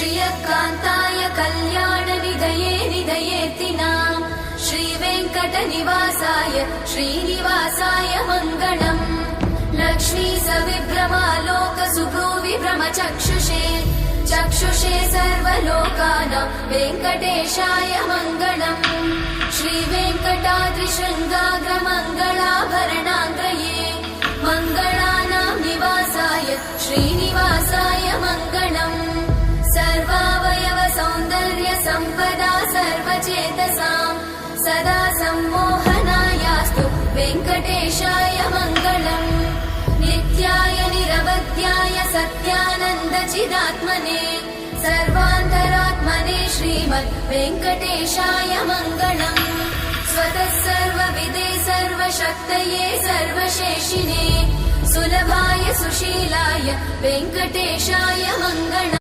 श्रियकान्ताय कल्याणनिधये निधयेतिनाम् श्रीवेङ्कटनिवासाय श्रीनिवासाय मङ्गलम् लक्ष्मी सविभ्रमालोक सुभ्रूविभ्रमचक्षुषे चक्षुषे सर्वलोकानां वेङ्कटेशाय मङ्गलम् श्रीवेङ्कटाद्रिशृङ्गाग्रमङ्गलाभरणाङ्गये मङ्गलानां निवासाय श्रीनिवासाय मङ्गलम् सर्वावयव सौन्दर्य सम्पदा सर्वचेतसां सदा सम्मोहनायास्तु वेङ्कटेशाय मङ्गलम् नित्याय निरवध्याय सत्यानन्दचिदात्मने सर्वान्तरात्मने श्रीमद् वेङ्कटेशाय मङ्गलम् स्वतः सर्वविदे सर्वशक्तये सर्वशेषिने सुलभाय सुशीलाय वेङ्कटेशाय मङ्गलम्।